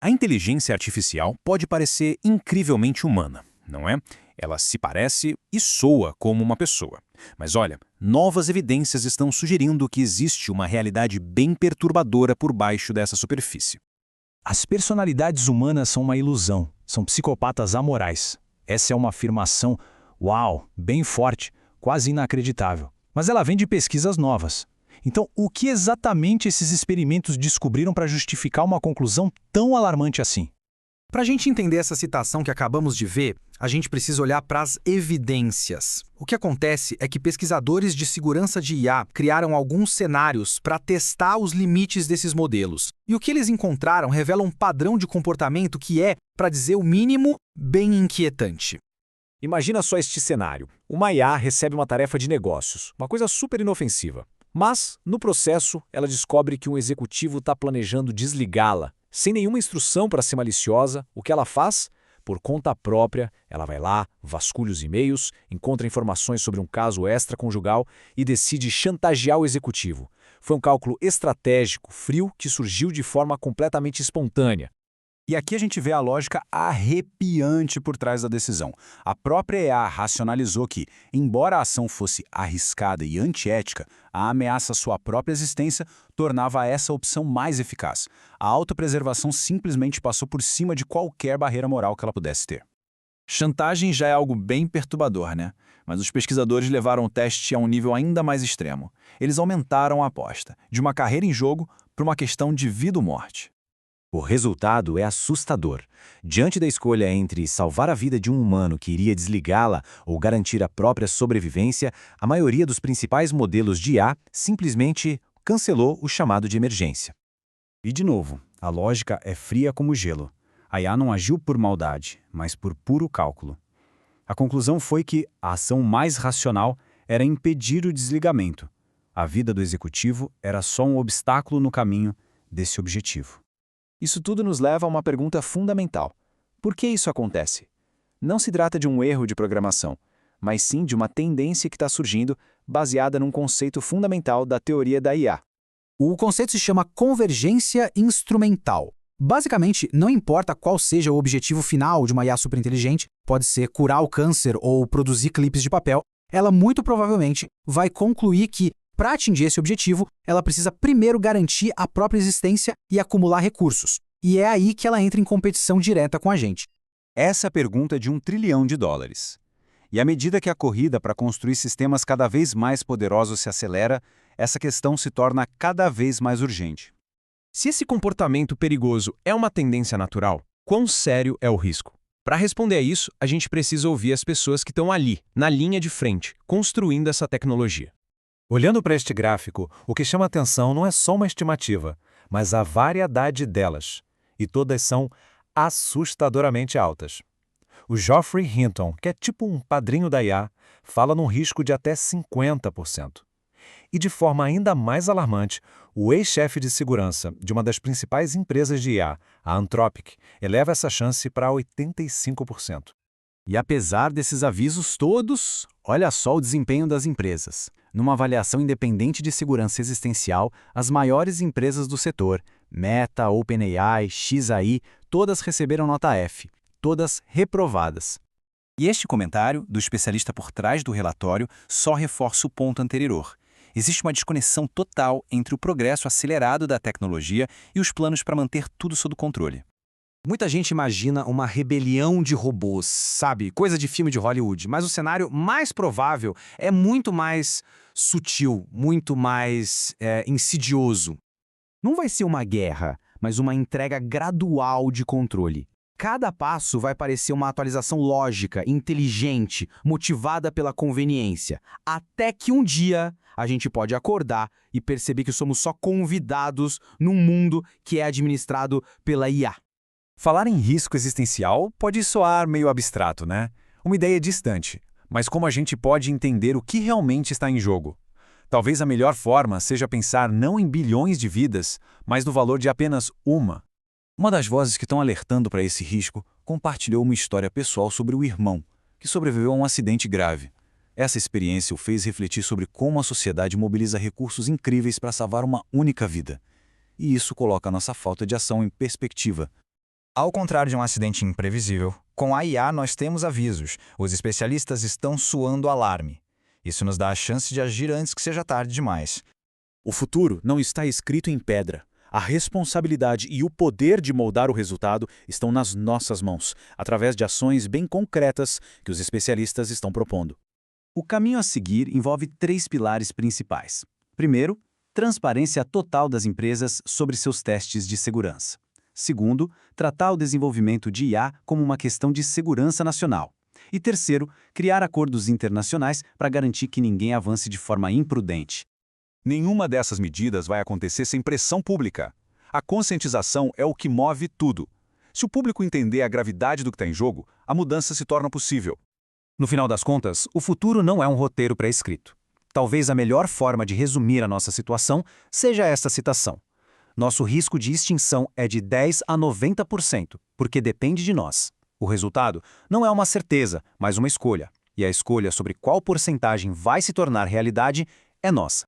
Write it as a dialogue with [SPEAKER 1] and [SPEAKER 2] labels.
[SPEAKER 1] A inteligência artificial pode parecer incrivelmente humana, não é? Ela se parece e soa como uma pessoa. Mas olha, novas evidências estão sugerindo que existe uma realidade bem perturbadora por baixo dessa superfície.
[SPEAKER 2] As personalidades humanas são uma ilusão, são psicopatas amorais. Essa é uma afirmação, uau, bem forte, quase inacreditável. Mas ela vem de pesquisas novas. Então, o que exatamente esses experimentos descobriram para justificar uma conclusão tão alarmante assim?
[SPEAKER 3] Para a gente entender essa citação que acabamos de ver, a gente precisa olhar para as evidências. O que acontece é que pesquisadores de segurança de IA criaram alguns cenários para testar os limites desses modelos. E o que eles encontraram revela um padrão de comportamento que é, para dizer o mínimo, bem inquietante.
[SPEAKER 4] Imagina só este cenário. Uma IA recebe uma tarefa de negócios, uma coisa super inofensiva. Mas, no processo, ela descobre que um executivo está planejando desligá-la. Sem nenhuma instrução para ser maliciosa, o que ela faz? Por conta própria, ela vai lá, vasculha os e-mails, encontra informações sobre um caso extraconjugal e decide chantagear o executivo. Foi um cálculo estratégico, frio, que surgiu de forma completamente espontânea.
[SPEAKER 1] E aqui a gente vê a lógica arrepiante por trás da decisão. A própria EA racionalizou que, embora a ação fosse arriscada e antiética, a ameaça à sua própria existência tornava essa opção mais eficaz. A autopreservação simplesmente passou por cima de qualquer barreira moral que ela pudesse ter.
[SPEAKER 5] Chantagem já é algo bem perturbador, né? Mas os pesquisadores levaram o teste a um nível ainda mais extremo. Eles aumentaram a aposta, de uma carreira em jogo para uma questão de vida ou morte.
[SPEAKER 6] O resultado é assustador. Diante da escolha entre salvar a vida de um humano que iria desligá-la ou garantir a própria sobrevivência, a maioria dos principais modelos de IA simplesmente cancelou o chamado de emergência.
[SPEAKER 2] E de novo, a lógica é fria como gelo. A IA não agiu por maldade, mas por puro cálculo. A conclusão foi que a ação mais racional era impedir o desligamento. A vida do executivo era só um obstáculo no caminho desse objetivo.
[SPEAKER 5] Isso tudo nos leva a uma pergunta fundamental. Por que isso acontece? Não se trata de um erro de programação, mas sim de uma tendência que está surgindo baseada num conceito fundamental da teoria da IA.
[SPEAKER 3] O conceito se chama convergência instrumental. Basicamente, não importa qual seja o objetivo final de uma IA superinteligente, pode ser curar o câncer ou produzir clipes de papel, ela muito provavelmente vai concluir que, para atingir esse objetivo, ela precisa primeiro garantir a própria existência e acumular recursos. E é aí que ela entra em competição direta com a gente.
[SPEAKER 1] Essa é a pergunta de $1 trilhão. E à medida que a corrida para construir sistemas cada vez mais poderosos se acelera, essa questão se torna cada vez mais urgente.
[SPEAKER 7] Se esse comportamento perigoso é uma tendência natural, quão sério é o risco? Para responder a isso, a gente precisa ouvir as pessoas que estão ali, na linha de frente, construindo essa tecnologia.
[SPEAKER 8] Olhando para este gráfico, o que chama atenção não é só uma estimativa, mas a variedade delas. E todas são assustadoramente altas. O Geoffrey Hinton, que é tipo um padrinho da IA, fala num risco de até 50%. E de forma ainda mais alarmante, o ex-chefe de segurança de uma das principais empresas de IA, a Anthropic, eleva essa chance para 85%.
[SPEAKER 2] E apesar desses avisos todos, olha só o desempenho das empresas. Numa avaliação independente de segurança existencial, as maiores empresas do setor, Meta, OpenAI, XAI, todas receberam nota F, todas reprovadas.
[SPEAKER 1] E este comentário, do especialista por trás do relatório, só reforça o ponto anterior. Existe uma desconexão total entre o progresso acelerado da tecnologia e os planos para manter tudo sob controle.
[SPEAKER 3] Muita gente imagina uma rebelião de robôs, sabe? Coisa de filme de Hollywood. Mas o cenário mais provável é muito mais sutil, muito mais insidioso. Não vai ser uma guerra, mas uma entrega gradual de controle. Cada passo vai parecer uma atualização lógica, inteligente, motivada pela conveniência. Até que um dia a gente pode acordar e perceber que somos só convidados num mundo que é administrado pela IA.
[SPEAKER 4] Falar em risco existencial pode soar meio abstrato, né? Uma ideia distante. Mas como a gente pode entender o que realmente está em jogo? Talvez a melhor forma seja pensar não em bilhões de vidas, mas no valor de apenas uma.
[SPEAKER 1] Uma das vozes que estão alertando para esse risco compartilhou uma história pessoal sobre o irmão, que sobreviveu a um acidente grave. Essa experiência o fez refletir sobre como a sociedade mobiliza recursos incríveis para salvar uma única vida. E isso coloca a nossa falta de ação em perspectiva.
[SPEAKER 9] Ao contrário de um acidente imprevisível, com a IA nós temos avisos. Os especialistas estão soando alarme. Isso nos dá a chance de agir antes que seja tarde demais.
[SPEAKER 1] O futuro não está escrito em pedra. A responsabilidade e o poder de moldar o resultado estão nas nossas mãos, através de ações bem concretas que os especialistas estão propondo. O caminho a seguir envolve 3 pilares principais. Primeiro, transparência total das empresas sobre seus testes de segurança. Segundo, tratar o desenvolvimento de IA como uma questão de segurança nacional. E terceiro, criar acordos internacionais para garantir que ninguém avance de forma imprudente.
[SPEAKER 10] Nenhuma dessas medidas vai acontecer sem pressão pública. A conscientização é o que move tudo. Se o público entender a gravidade do que está em jogo, a mudança se torna possível.
[SPEAKER 3] No final das contas, o futuro não é um roteiro pré-escrito. Talvez a melhor forma de resumir a nossa situação seja esta citação. Nosso risco de extinção é de 10 a 90%, porque depende de nós. O resultado não é uma certeza, mas uma escolha. E a escolha sobre qual porcentagem vai se tornar realidade é nossa.